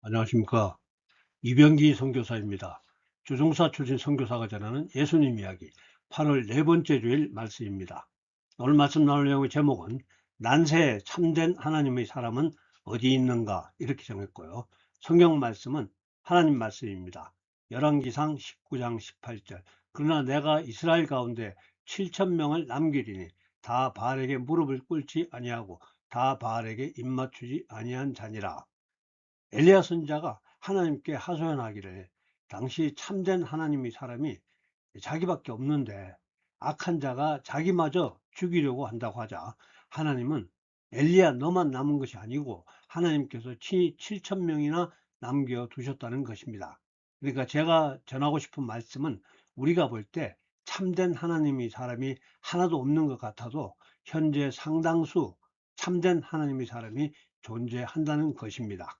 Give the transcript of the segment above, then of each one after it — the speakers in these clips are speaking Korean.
안녕하십니까. 이병기 선교사입니다. 주종사 출신 선교사가 전하는 예수님 이야기 8월 네 번째 주일 말씀입니다. 오늘 말씀 나눌 내용의 제목은 난세에 참된 하나님의 사람은 어디 있는가 이렇게 정했고요. 성경 말씀은 하나님 말씀입니다. 열왕기상 19장 18절 그러나 내가 이스라엘 가운데 7,000명을 남기리니 다 바알에게 무릎을 꿇지 아니하고 다 바알에게 입맞추지 아니한 자니라. 엘리야 선지자가 하나님께 하소연하기를 당시 참된 하나님의 사람이 자기밖에 없는데 악한 자가 자기마저 죽이려고 한다고 하자 하나님은 엘리야 너만 남은 것이 아니고 하나님께서 친히 7,000명이나 남겨두셨다는 것입니다. 그러니까 제가 전하고 싶은 말씀은 우리가 볼 때 참된 하나님의 사람이 하나도 없는 것 같아도 현재 상당수 참된 하나님의 사람이 존재한다는 것입니다.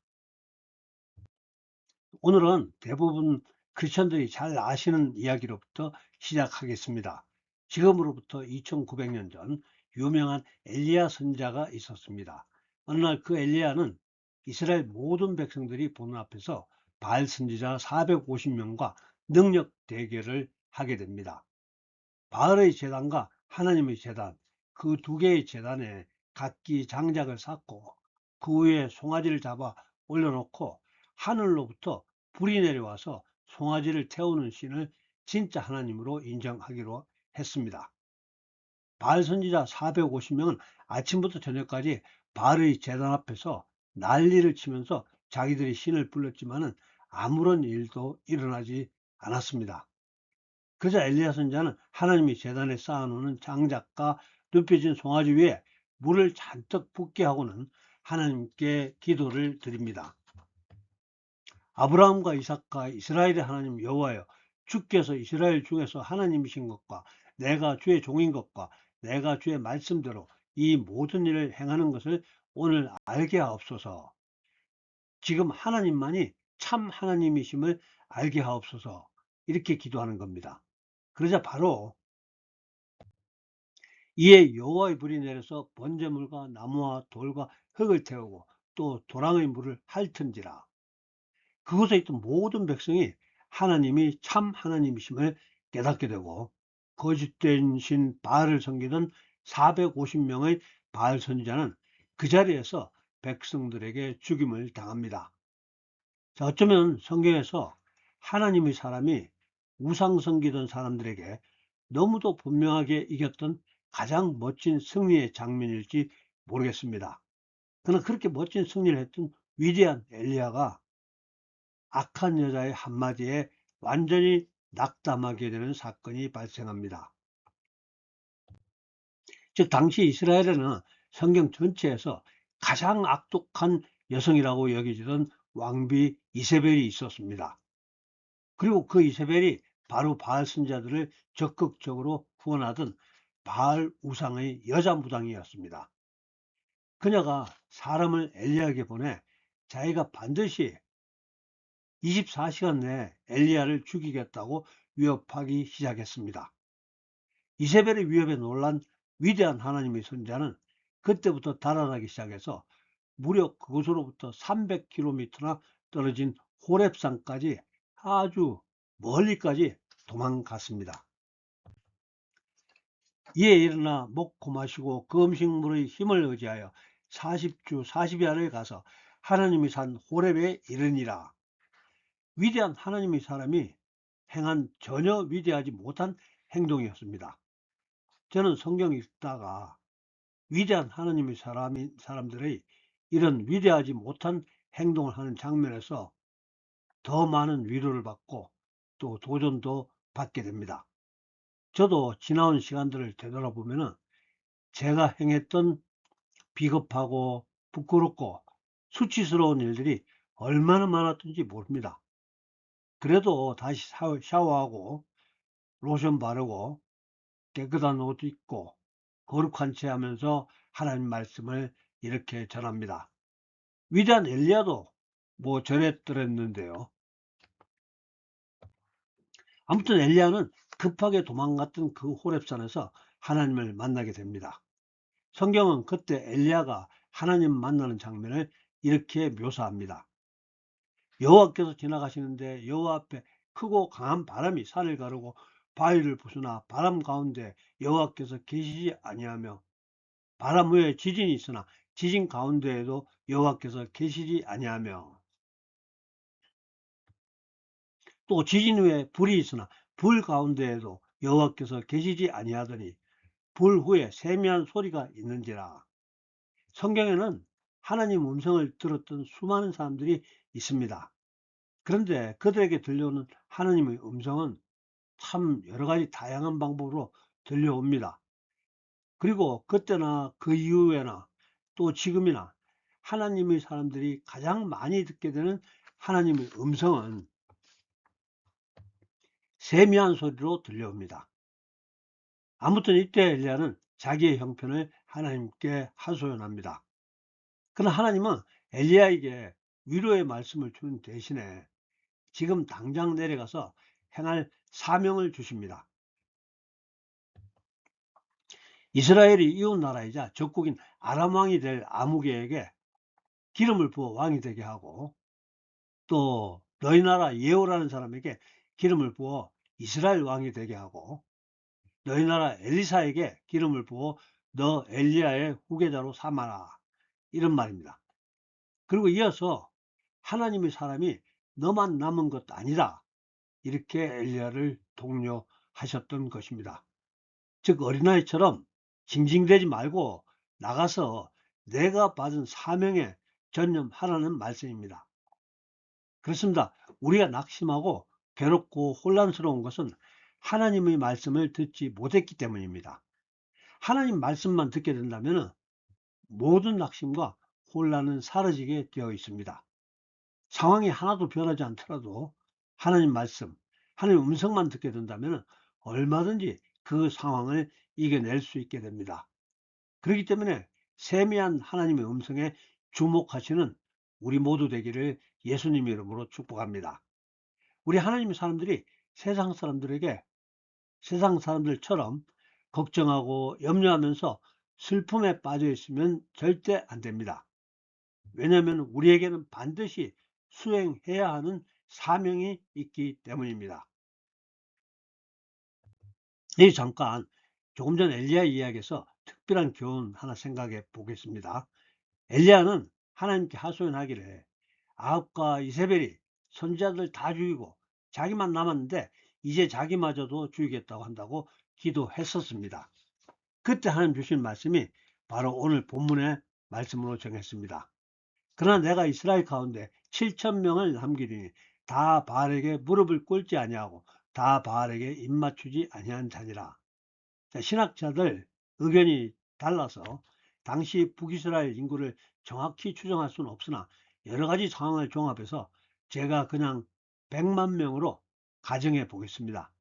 오늘은 대부분 크리스천들이 잘 아시는 이야기로부터 시작하겠습니다. 지금으로부터 2900년 전 유명한 엘리야 선지자가 있었습니다. 어느 날 그 엘리야는 이스라엘 모든 백성들이 보는 앞에서 바알 선지자 450명과 능력 대결을 하게 됩니다. 바알의 제단과 하나님의 제단, 그 두 개의 제단에 각기 장작을 쌓고 그 위에 송아지를 잡아 올려놓고 하늘로부터 불이 내려와서 송아지를 태우는 신을 진짜 하나님으로 인정하기로 했습니다. 바알 선지자 450명은 아침부터 저녁까지 바알의 제단 앞에서 난리를 치면서 자기들이 신을 불렀지만은 아무런 일도 일어나지 않았습니다. 그러자 엘리야 선지자는 하나님이 제단에 쌓아놓는 장작과 눕혀진 송아지 위에 물을 잔뜩 붓게 하고는 하나님께 기도를 드립니다. 아브라함과 이삭과 이스라엘의 하나님 여호와여, 주께서 이스라엘 중에서 하나님이신 것과 내가 주의 종인 것과 내가 주의 말씀대로 이 모든 일을 행하는 것을 오늘 알게 하옵소서. 지금 하나님만이 참 하나님이심을 알게 하옵소서. 이렇게 기도하는 겁니다. 그러자 바로 이에 여호와의 불이 내려서 번제물과 나무와 돌과 흙을 태우고 또 도랑의 물을 핥은지라. 그곳에 있던 모든 백성이 하나님이 참 하나님이심을 깨닫게 되고 거짓된 신 바알을 섬기던 450명의 바알 선지자는 그 자리에서 백성들에게 죽임을 당합니다. 자, 어쩌면 성경에서 하나님의 사람이 우상 섬기던 사람들에게 너무도 분명하게 이겼던 가장 멋진 승리의 장면일지 모르겠습니다. 그러나 그렇게 멋진 승리를 했던 위대한 엘리야가 악한 여자의 한마디에 완전히 낙담하게 되는 사건이 발생합니다. 즉 당시 이스라엘에는 성경 전체에서 가장 악독한 여성이라고 여겨지던 왕비 이세벨이 있었습니다. 그리고 그 이세벨이 바로 바알 선지자들을 적극적으로 후원하던 바알 우상의 여자 무당이었습니다. 그녀가 사람을 엘리야에게 보내 자기가 반드시 24시간 내에 엘리야를 죽이겠다고 위협하기 시작했습니다. 이세벨의 위협에 놀란 위대한 하나님의 선지자는 그때부터 달아나기 시작해서 무려 그곳으로부터 300km나 떨어진 호렙산까지 아주 멀리까지 도망갔습니다. 이에 일어나 먹고 마시고 그 음식물의 힘을 의지하여 40주 40야를 가서 하나님이 산 호렙에 이르니라. 위대한 하나님의 사람이 행한 전혀 위대하지 못한 행동이었습니다. 저는 성경 읽다가 위대한 하나님의 사람들의 이런 위대하지 못한 행동을 하는 장면에서 더 많은 위로를 받고 또 도전도 받게 됩니다. 저도 지나온 시간들을 되돌아보면 제가 행했던 비겁하고 부끄럽고 수치스러운 일들이 얼마나 많았던지 모릅니다. 그래도 다시 샤워하고 로션 바르고 깨끗한 옷 입고 거룩한 채 하면서 하나님 말씀을 이렇게 전합니다. 위대한 엘리야도 뭐 저랬더랬는데요. 아무튼 엘리야는 급하게 도망갔던 그 호렙산에서 하나님을 만나게 됩니다. 성경은 그때 엘리야가 하나님 만나는 장면을 이렇게 묘사합니다. 여호와께서 지나가시는데 여호와 앞에 크고 강한 바람이 산을 가르고 바위를 부수나 바람 가운데 여호와께서 계시지 아니하며 바람 후에 지진이 있으나 지진 가운데에도 여호와께서 계시지 아니하며 또 지진 후에 불이 있으나 불 가운데에도 여호와께서 계시지 아니하더니 불 후에 세미한 소리가 있는지라. 성경에는 하나님 음성을 들었던 수많은 사람들이 있습니다. 그런데 그들에게 들려오는 하나님의 음성은 참 여러 가지 다양한 방법으로 들려옵니다. 그리고 그때나 그 이후에나 또 지금이나 하나님의 사람들이 가장 많이 듣게 되는 하나님의 음성은 세미한 소리로 들려옵니다. 아무튼 이때 엘리야는 자기의 형편을 하나님께 하소연합니다. 그러나 하나님은 엘리야에게 위로의 말씀을 주는 대신에 지금 당장 내려가서 행할 사명을 주십니다. 이스라엘이 이웃 나라이자 적국인 아람 왕이 될 아무개에게 기름을 부어 왕이 되게 하고 또 너희 나라 예후라는 사람에게 기름을 부어 이스라엘 왕이 되게 하고 너희 나라 엘리사에게 기름을 부어 너 엘리야의 후계자로 삼아라, 이런 말입니다. 그리고 이어서 하나님의 사람이 너만 남은 것 아니라 이렇게 엘리야를 독려하셨던 것입니다. 즉 어린아이처럼 징징대지 말고 나가서 내가 받은 사명에 전념하라는 말씀입니다. 그렇습니다. 우리가 낙심하고 괴롭고 혼란스러운 것은 하나님의 말씀을 듣지 못했기 때문입니다. 하나님 말씀만 듣게 된다면 모든 낙심과 혼란은 사라지게 되어 있습니다. 상황이 하나도 변하지 않더라도 하나님 말씀, 하나님 음성만 듣게 된다면 얼마든지 그 상황을 이겨낼 수 있게 됩니다. 그렇기 때문에 세미한 하나님의 음성에 주목하시는 우리 모두 되기를 예수님 이름으로 축복합니다. 우리 하나님의 사람들이 세상 사람들처럼 걱정하고 염려하면서 슬픔에 빠져 있으면 절대 안 됩니다. 왜냐하면 우리에게는 반드시 수행해야 하는 사명이 있기 때문입니다. 잠깐 조금 전 엘리야 이야기에서 특별한 교훈 하나 생각해 보겠습니다. 엘리야는 하나님께 하소연하기를 아합과 이세벨이 선지자들 다 죽이고 자기만 남았는데 이제 자기마저도 죽이겠다고 한다고 기도했었습니다. 그때 하나님 주신 말씀이 바로 오늘 본문의 말씀으로 정했습니다. 그러나 내가 이스라엘 가운데 7,000명을 남기리니 다 바알에게 무릎을 꿇지 아니하고 다 바알에게 입맞추지 아니한 자니라. 신학자들 의견이 달라서 당시 북이스라엘 인구를 정확히 추정할 수는 없으나 여러 가지 상황을 종합해서 제가 그냥 100만 명으로 가정해 보겠습니다.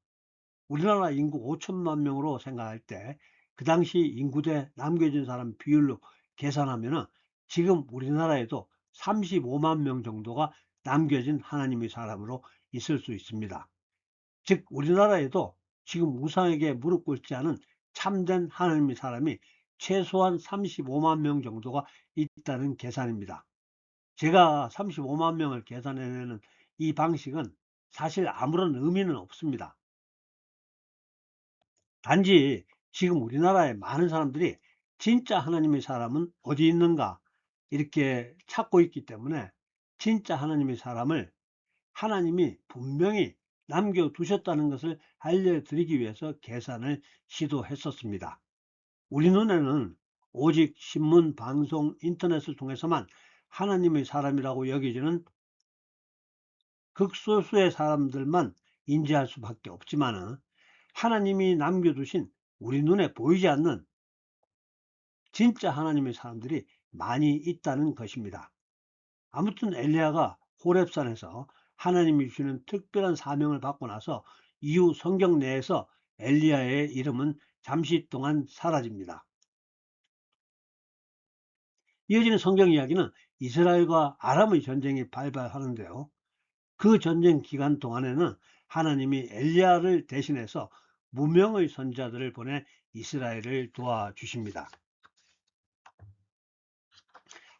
우리나라 인구 5천만 명으로 생각할 때 그 당시 인구 대 남겨진 사람 비율로 계산하면 지금 우리나라에도 35만 명 정도가 남겨진 하나님의 사람으로 있을 수 있습니다. 즉 우리나라에도 지금 우상에게 무릎 꿇지 않은 참된 하나님의 사람이 최소한 35만 명 정도가 있다는 계산입니다. 제가 35만 명을 계산해내는 이 방식은 사실 아무런 의미는 없습니다. 단지 지금 우리나라의 많은 사람들이 진짜 하나님의 사람은 어디 있는가 이렇게 찾고 있기 때문에 진짜 하나님의 사람을 하나님이 분명히 남겨두셨다는 것을 알려드리기 위해서 계산을 시도했었습니다. 우리 눈에는 오직 신문, 방송, 인터넷을 통해서만 하나님의 사람이라고 여겨지는 극소수의 사람들만 인지할 수밖에 없지만 하나님이 남겨두신 우리 눈에 보이지 않는 진짜 하나님의 사람들이 많이 있다는 것입니다. 아무튼 엘리야가 호렙산에서 하나님이 주시는 특별한 사명을 받고 나서 이후 성경 내에서 엘리야의 이름은 잠시 동안 사라집니다. 이어지는 성경 이야기는 이스라엘과 아람의 전쟁이 발발하는데요. 그 전쟁 기간 동안에는 하나님이 엘리야를 대신해서 무명의 선자들을 보내 이스라엘을 도와주십니다.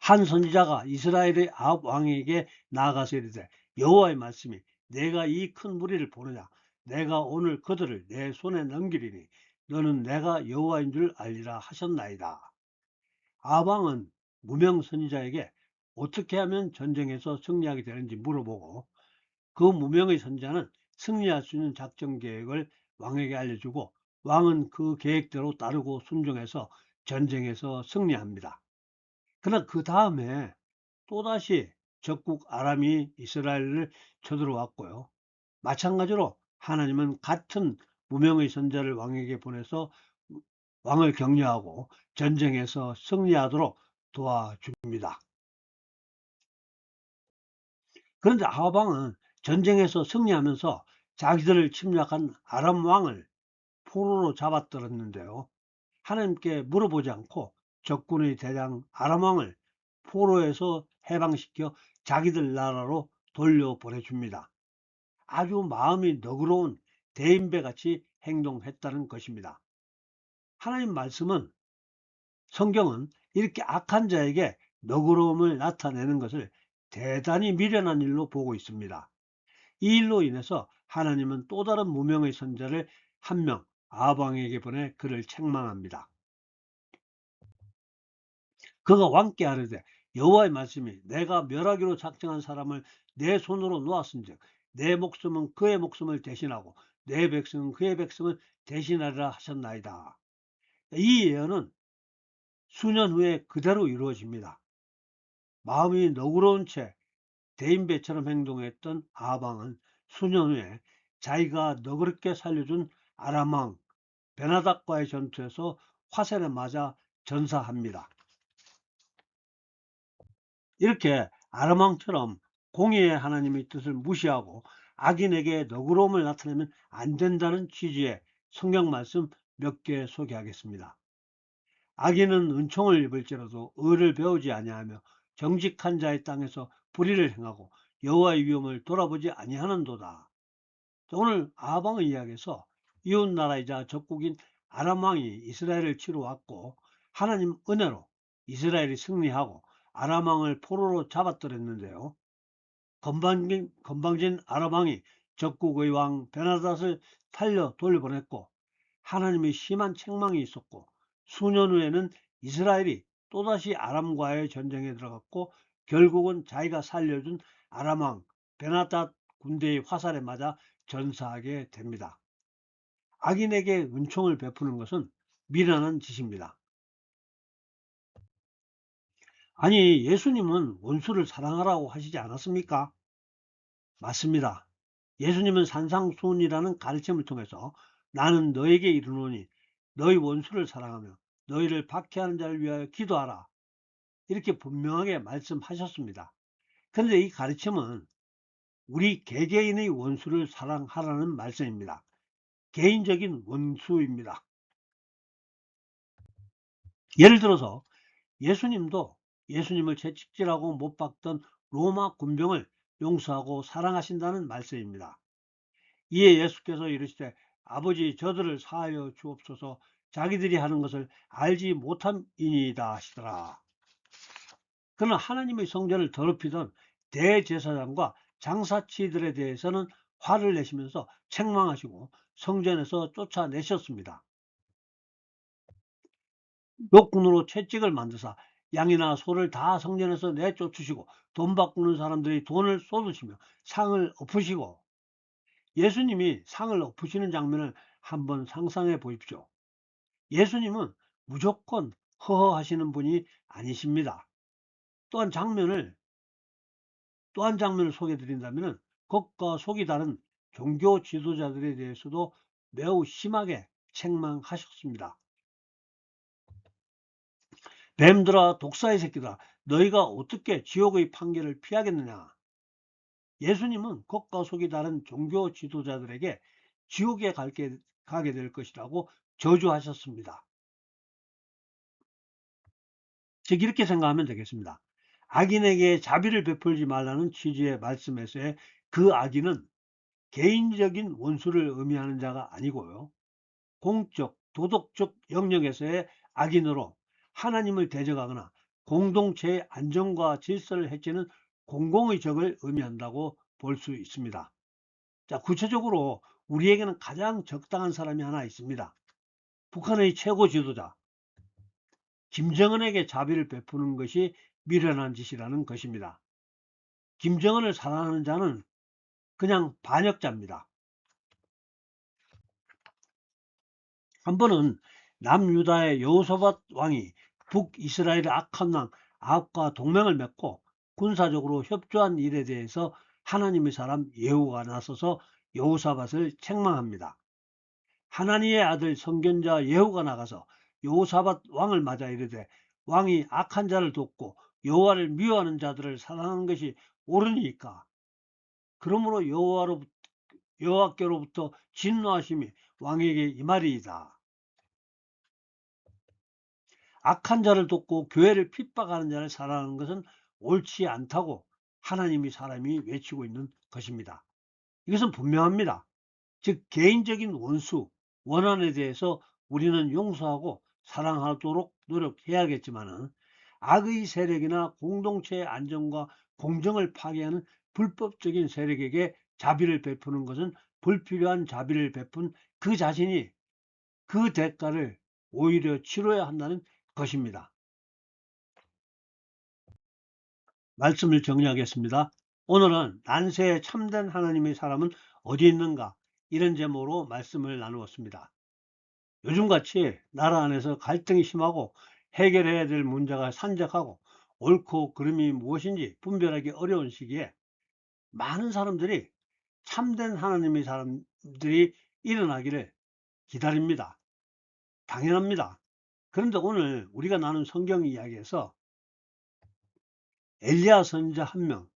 한 선지자가 이스라엘의 아합 왕에게 나아가서 이르되 여호와의 말씀이 내가 이 큰 무리를 보느냐 내가 오늘 그들을 내 손에 넘기리니 너는 내가 여호와인 줄 알리라 하셨나이다. 아방은 무명 선지자에게 어떻게 하면 전쟁에서 승리하게 되는지 물어보고 그 무명의 선지자는 승리할 수 있는 작전 계획을 왕에게 알려주고 왕은 그 계획대로 따르고 순종해서 전쟁에서 승리합니다. 그러나 그 다음에 또다시 적국 아람이 이스라엘을 쳐들어왔고요. 마찬가지로 하나님은 같은 무명의 선자를 왕에게 보내서 왕을 격려하고 전쟁에서 승리하도록 도와줍니다. 그런데 아방은 전쟁에서 승리하면서 자기들을 침략한 아람 왕을 포로로 잡아들었는데요. 하나님께 물어보지 않고 적군의 대장 아람 왕을 포로에서 해방시켜 자기들 나라로 돌려보내줍니다. 아주 마음이 너그러운 대인배같이 행동했다는 것입니다. 하나님 말씀은 성경은 이렇게 악한 자에게 너그러움을 나타내는 것을 대단히 미련한 일로 보고 있습니다. 이 일로 인해서 하나님은 또 다른 무명의 선자를 한 명 아방에게 보내 그를 책망합니다. 그가 왕께 아뢰되 여호와의 말씀이 내가 멸하기로 작정한 사람을 내 손으로 놓았은즉 내 목숨은 그의 목숨을 대신하고 내 백성은 그의 백성을 대신하리라 하셨나이다. 이 예언은 수년 후에 그대로 이루어집니다. 마음이 너그러운 채 대인배처럼 행동했던 아방은 수년 후에 자기가 너그럽게 살려준 아람 왕 베나닥과의 전투에서 화살에 맞아 전사합니다. 이렇게 아람 왕처럼 공의의 하나님의 뜻을 무시하고 악인에게 너그러움을 나타내면 안 된다는 취지의 성경 말씀 몇 개 소개하겠습니다. 악인은 은총을 입을지라도 의를 배우지 아니하며 정직한 자의 땅에서 불의를 행하고 여호와의 위엄을 돌아보지 아니하는도다. 오늘 아방의 이야기에서 이웃나라이자 적국인 아람 왕이 이스라엘을 치러 왔고 하나님 은혜로 이스라엘이 승리하고 아람 왕을 포로로 잡아들였는데요. 건방진 아람 왕이 적국의 왕 베나닷을 살려 돌려보냈고 하나님의 심한 책망이 있었고 수년 후에는 이스라엘이 또다시 아람과의 전쟁에 들어갔고 결국은 자기가 살려준 아람 왕 베나닷 군대의 화살에 맞아 전사하게 됩니다. 악인에게 은총을 베푸는 것은 미련한 짓입니다. 아니 예수님은 원수를 사랑하라고 하시지 않았습니까? 맞습니다. 예수님은 산상수훈이라는 가르침을 통해서 나는 너에게 이르노니 너희 원수를 사랑하며 너희를 박해하는 자를 위하여 기도하라. 이렇게 분명하게 말씀하셨습니다. 그런데 이 가르침은 우리 개개인의 원수를 사랑하라는 말씀입니다. 개인적인 원수입니다. 예를 들어서 예수님도 예수님을 채찍질하고 못 박던 로마 군병을 용서하고 사랑하신다는 말씀입니다. 이에 예수께서 이르시되 아버지 저들을 사하여 주옵소서 자기들이 하는 것을 알지 못함이니이다 하시더라. 그러나 하나님의 성전을 더럽히던 대제사장과 장사치들에 대해서는 화를 내시면서 책망하시고 성전에서 쫓아내셨습니다. 욕군으로 채찍을 만드사 양이나 소를 다 성전에서 내쫓으시고 돈 바꾸는 사람들이 돈을 쏟으시며 상을 엎으시고 예수님이 상을 엎으시는 장면을 한번 상상해 보십시오. 예수님은 무조건 허허하시는 분이 아니십니다. 또한 또 한 장면을 소개해 드린다면 겉과 속이 다른 종교 지도자들에 대해서도 매우 심하게 책망하셨습니다. 뱀들아 독사의 새끼들아 너희가 어떻게 지옥의 판결을 피하겠느냐. 예수님은 겉과 속이 다른 종교 지도자들에게 지옥에 가게 될 것이라고 저주하셨습니다. 즉 이렇게 생각하면 되겠습니다. 악인에게 자비를 베풀지 말라는 취지의 말씀에서의 그 악인은 개인적인 원수를 의미하는 자가 아니고요. 공적, 도덕적 영역에서의 악인으로 하나님을 대적하거나 공동체의 안정과 질서를 해치는 공공의 적을 의미한다고 볼 수 있습니다. 자, 구체적으로 우리에게는 가장 적당한 사람이 하나 있습니다. 북한의 최고 지도자 김정은에게 자비를 베푸는 것이 미련한 짓이라는 것입니다. 김정은을 사랑하는 자는 그냥 반역자입니다. 한 번은 남유다의 여호사밧 왕이 북이스라엘의 악한 왕 아합과 동맹을 맺고 군사적으로 협조한 일에 대해서 하나님의 사람 예후가 나서서 여호사밧을 책망합니다. 하나님의 아들 선견자 예후가 나가서 여호사밧 왕을 맞아 이르되 왕이 악한 자를 돕고 여호와를 미워하는 자들을 사랑하는 것이 옳으니까 그러므로 여호와께로부터 진노하심이 왕에게 임하리이다. 악한 자를 돕고 교회를 핍박하는 자를 사랑하는 것은 옳지 않다고 하나님이 사람이 외치고 있는 것입니다. 이것은 분명합니다. 즉 개인적인 원수, 원한에 대해서 우리는 용서하고 사랑하도록 노력해야겠지만 악의 세력이나 공동체의 안정과 공정을 파괴하는 불법적인 세력에게 자비를 베푸는 것은 불필요한 자비를 베푼 그 자신이 그 대가를 오히려 치러야 한다는 것입니다. 말씀을 정리하겠습니다. 오늘은 난세에 참된 하나님의 사람은 어디 있는가? 이런 제목으로 말씀을 나누었습니다. 요즘같이 나라 안에서 갈등이 심하고 해결해야 될 문제가 산적하고 옳고 그름이 무엇인지 분별하기 어려운 시기에 많은 사람들이 참된 하나님의 사람들이 일어나기를 기다립니다. 당연합니다. 그런데 오늘 우리가 나눈 성경 이야기에서 엘리야 선지자 한 명,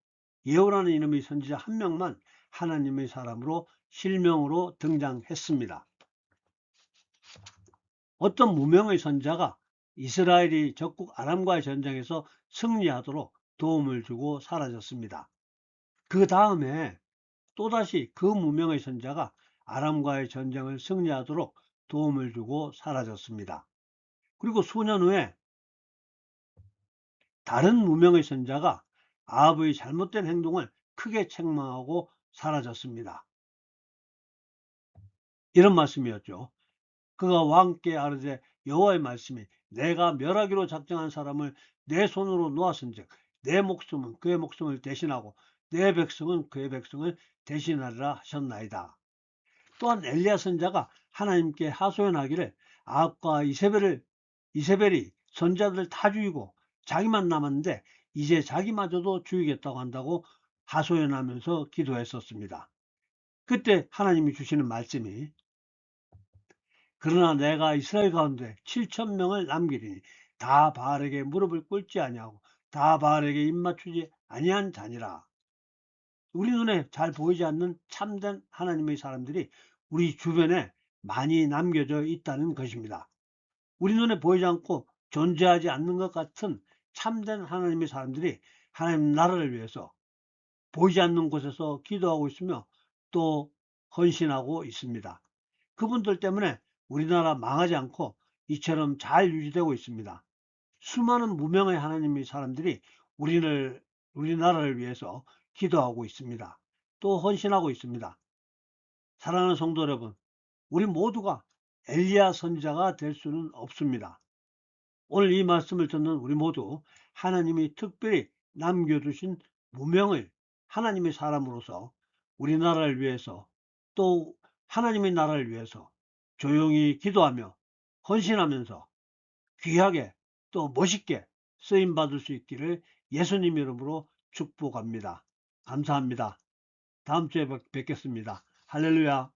예후라는 이름의 선지자 한 명만 하나님의 사람으로 실명으로 등장했습니다. 어떤 무명의 선지자가 이스라엘이 적국 아람과의 전쟁에서 승리하도록 도움을 주고 사라졌습니다. 그 다음에 또다시 그 무명의 선지자가 아람과의 전쟁을 승리하도록 도움을 주고 사라졌습니다. 그리고 수년 후에 다른 무명의 선지자가 아합의 잘못된 행동을 크게 책망하고 사라졌습니다. 이런 말씀이었죠. 그가 왕께 아뢰되 여호와의 말씀이 내가 멸하기로 작정한 사람을 내 손으로 놓았은즉 내 목숨은 그의 목숨을 대신하고 내 백성은 그의 백성을 대신하리라 하셨나이다. 또한 엘리야 선지자가 하나님께 하소연하기를 아합과 이세벨이 선지자들을 다 죽이고 자기만 남았는데 이제 자기마저도 죽이겠다고 한다고 하소연하면서 기도했었습니다. 그때 하나님이 주시는 말씀이 그러나 내가 이스라엘 가운데 7,000명을 남기리니 다 바알에게 무릎을 꿇지 아니하고 다 바알에게 입맞추지 아니한 자니라. 우리 눈에 잘 보이지 않는 참된 하나님의 사람들이 우리 주변에 많이 남겨져 있다는 것입니다. 우리 눈에 보이지 않고 존재하지 않는 것 같은 참된 하나님의 사람들이 하나님 나라를 위해서 보이지 않는 곳에서 기도하고 있으며 또 헌신하고 있습니다. 그분들 때문에 우리나라 망하지 않고 이처럼 잘 유지되고 있습니다. 수많은 무명의 하나님의 사람들이 우리나라를 위해서 기도하고 있습니다. 또 헌신하고 있습니다. 사랑하는 성도 여러분, 우리 모두가 엘리야 선지자가 될 수는 없습니다. 오늘 이 말씀을 듣는 우리 모두 하나님이 특별히 남겨두신 무명의 하나님의 사람으로서 우리나라를 위해서 또 하나님의 나라를 위해서 조용히 기도하며 헌신하면서 귀하게 또 멋있게 쓰임받을 수 있기를 예수님 이름으로 축복합니다. 감사합니다. 다음 주에 뵙겠습니다. 할렐루야.